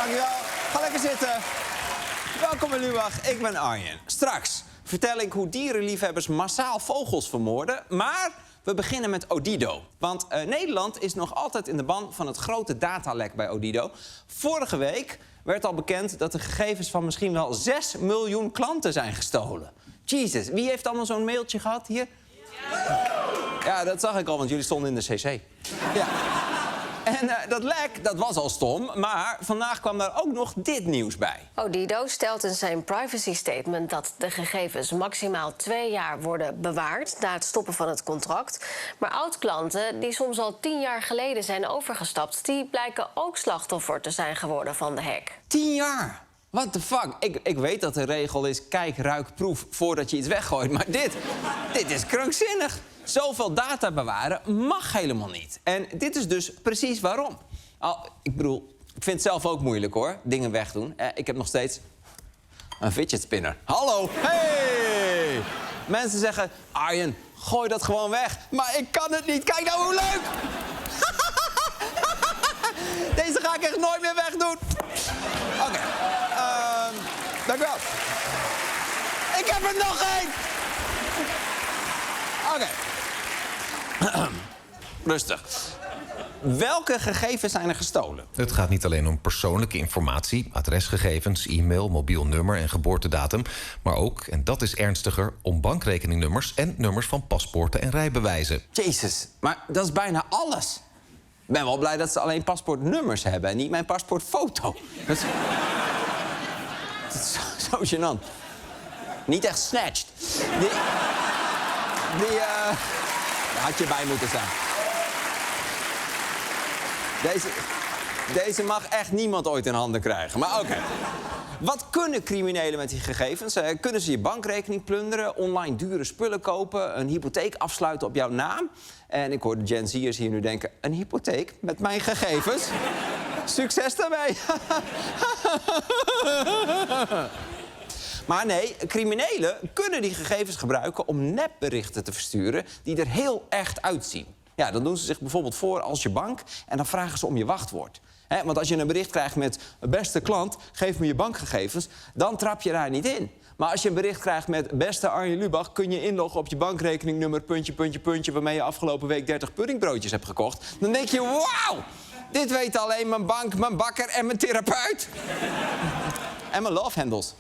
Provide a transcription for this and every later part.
Dankjewel. Ga lekker zitten. Welkom bij Lubach, ik ben Arjen. Straks vertel ik hoe dierenliefhebbers massaal vogels vermoorden. Maar we beginnen met Odido. Want Nederland is nog altijd in de ban van het grote datalek bij Odido. Vorige week werd al bekend dat de gegevens van misschien wel 6 miljoen klanten zijn gestolen. Jezus, wie heeft allemaal zo'n mailtje gehad hier? Ja, dat zag ik al, want jullie stonden in de cc. Ja. En dat lek, dat was al stom, maar vandaag kwam daar ook nog dit nieuws bij. Odido stelt in zijn privacy statement dat de gegevens maximaal 2 jaar worden bewaard na het stoppen van het contract. Maar oud-klanten die soms al 10 jaar geleden zijn overgestapt, die blijken ook slachtoffer te zijn geworden van de hack. 10 jaar? What the fuck? Ik weet dat de regel is kijk, ruik, proef voordat je iets weggooit. Maar dit is krankzinnig. Zoveel data bewaren mag helemaal niet. En dit is dus precies waarom. Ik bedoel, ik vind het zelf ook moeilijk hoor, dingen wegdoen. Ik heb nog steeds een fidget spinner. Hallo, hey! Mensen zeggen, Arjen, gooi dat gewoon weg. Maar ik kan het niet. Kijk nou hoe leuk! Deze ga ik echt nooit meer wegdoen. Oké. Dank u wel. Ik heb er nog één. Oké. Rustig. Welke gegevens zijn er gestolen? Het gaat niet alleen om persoonlijke informatie, adresgegevens, e-mail, mobiel nummer en geboortedatum, maar ook, en dat is ernstiger, om bankrekeningnummers en nummers van paspoorten en rijbewijzen. Jezus, maar dat is bijna alles. Ik ben wel blij dat ze alleen paspoortnummers hebben en niet mijn paspoortfoto. Dat is zo gênant. Niet echt snatched. Daar had je bij moeten zijn. Deze mag echt niemand ooit in handen krijgen. Maar oké. Wat kunnen criminelen met die gegevens? Kunnen ze je bankrekening plunderen, online dure spullen kopen, een hypotheek afsluiten op jouw naam? En ik hoor de Gen Z'ers hier nu denken, een hypotheek met mijn gegevens? Succes daarmee! Maar nee, criminelen kunnen die gegevens gebruiken om nepberichten te versturen die er heel echt uitzien. Ja, dan doen ze zich bijvoorbeeld voor als je bank en dan vragen ze om je wachtwoord. Want als je een bericht krijgt met beste klant, geef me je bankgegevens, dan trap je daar niet in. Maar als je een bericht krijgt met beste Arjen Lubach, kun je inloggen op je bankrekeningnummer, puntje, puntje, puntje, waarmee je afgelopen week 30 puddingbroodjes hebt gekocht. Dan denk je, wauw, dit weet alleen mijn bank, mijn bakker en mijn therapeut. En mijn lovehandles.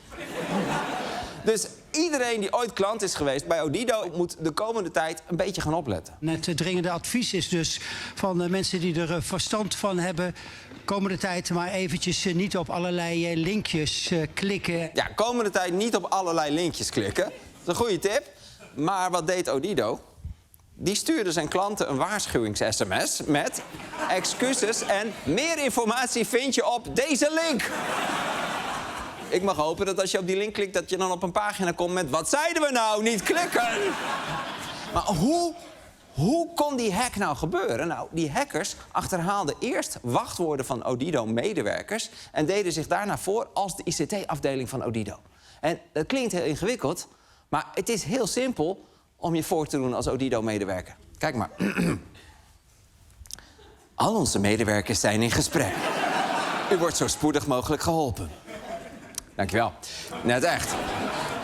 Dus iedereen die ooit klant is geweest bij Odido moet de komende tijd een beetje gaan opletten. Het dringende advies is dus van mensen die er verstand van hebben, komende tijd maar eventjes niet op allerlei linkjes klikken. Ja, komende tijd niet op allerlei linkjes klikken. Dat is een goede tip. Maar wat deed Odido? Die stuurde zijn klanten een waarschuwings-sms met excuses en meer informatie vind je op deze link. Ik mag hopen dat als je op die link klikt, dat je dan op een pagina komt met wat zeiden we nou, niet klikken! Maar hoe kon die hack nou gebeuren? Nou, die hackers achterhaalden eerst wachtwoorden van Odido-medewerkers en deden zich daarna voor als de ICT-afdeling van Odido. En dat klinkt heel ingewikkeld, maar het is heel simpel om je voor te doen als Odido-medewerker. Kijk maar. Al onze medewerkers zijn in gesprek. U wordt zo spoedig mogelijk geholpen. Dankjewel. Net echt.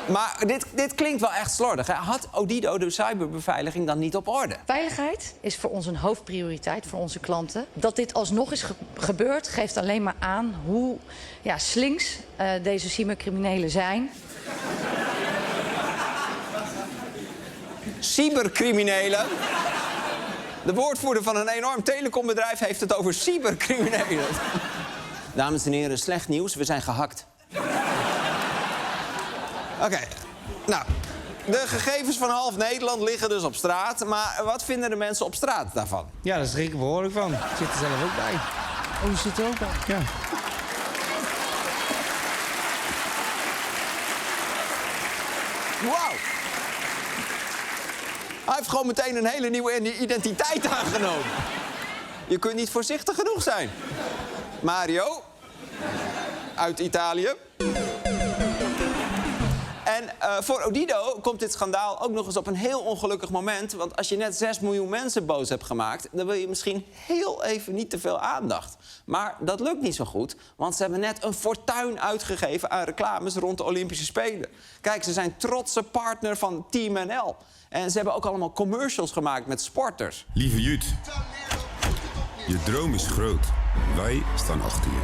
Maar dit klinkt wel echt slordig. Hè? Had Odido de cyberbeveiliging dan niet op orde? Veiligheid is voor ons een hoofdprioriteit, voor onze klanten. Dat dit alsnog is gebeurd, geeft alleen maar aan hoe slinks deze cybercriminelen zijn. Cybercriminelen? De woordvoerder van een enorm telecombedrijf heeft het over cybercriminelen. Dames en heren, slecht nieuws. We zijn gehackt. Oké, nou, de gegevens van half Nederland liggen dus op straat. Maar wat vinden de mensen op straat daarvan? Ja, daar schrik ik behoorlijk van. Ik zit er zelf ook bij. Oh, je zit er ook bij? Ja. Wauw! Hij heeft gewoon meteen een hele nieuwe identiteit aangenomen. Je kunt niet voorzichtig genoeg zijn. Mario, uit Italië. En voor Odido komt dit schandaal ook nog eens op een heel ongelukkig moment. Want als je net 6 miljoen mensen boos hebt gemaakt, dan wil je misschien heel even niet te veel aandacht. Maar dat lukt niet zo goed, want ze hebben net een fortuin uitgegeven aan reclames rond de Olympische Spelen. Kijk, ze zijn trotse partner van Team NL. En ze hebben ook allemaal commercials gemaakt met sporters. Lieve Jut, je droom is groot. Wij staan achter je.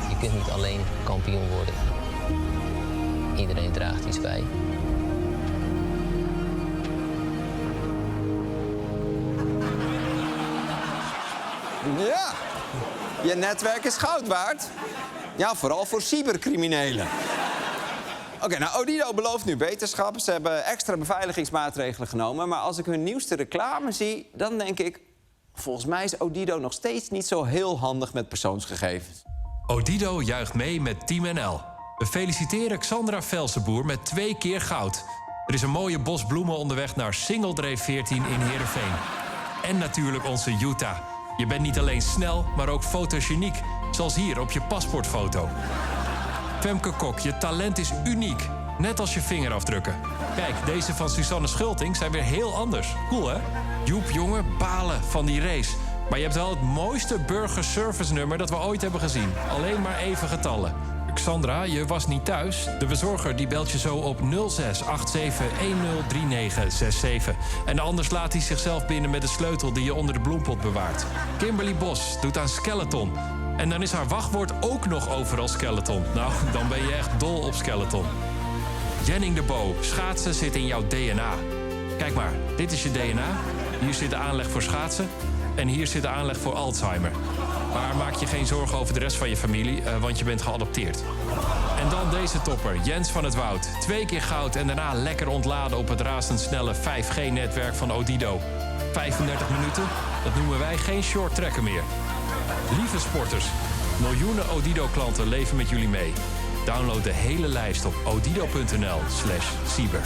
Je kunt niet alleen kampioen worden. Iedereen draagt iets bij. Ja, je netwerk is goud waard. Ja, vooral voor cybercriminelen. Oké, nou, Odido belooft nu beterschap. Ze hebben extra beveiligingsmaatregelen genomen. Maar als ik hun nieuwste reclame zie, dan denk ik... volgens mij is Odido nog steeds niet zo heel handig met persoonsgegevens. Odido juicht mee met Team NL. We feliciteren Xandra Velsenboer met 2 keer goud. Er is een mooie bos bloemen onderweg naar Singeldreef 14 in Heerenveen. En natuurlijk onze Utah. Je bent niet alleen snel, maar ook fotogeniek. Zoals hier op je paspoortfoto. Femke Kok, je talent is uniek. Net als je vingerafdrukken. Kijk, deze van Suzanne Schulting zijn weer heel anders. Cool, hè? Joep, jongen, balen van die race. Maar je hebt wel het mooiste burgerservice-nummer dat we ooit hebben gezien. Alleen maar even getallen. Xandra, je was niet thuis. De bezorger die belt je zo op 0687103967. En anders laat hij zichzelf binnen met de sleutel die je onder de bloempot bewaart. Kimberly Bos doet aan skeleton. En dan is haar wachtwoord ook nog overal skeleton. Nou, dan ben je echt dol op skeleton. Jenning de Bo, schaatsen zit in jouw DNA. Kijk maar, dit is je DNA. Hier zit de aanleg voor schaatsen. En hier zit de aanleg voor Alzheimer. Maar maak je geen zorgen over de rest van je familie, want je bent geadopteerd. En dan deze topper, Jens van het Woud. 2 keer goud en daarna lekker ontladen op het razendsnelle 5G-netwerk van Odido. 35 minuten, dat noemen wij geen short trekken meer. Lieve sporters, miljoenen Odido-klanten leven met jullie mee. Download de hele lijst op odido.nl/cyber.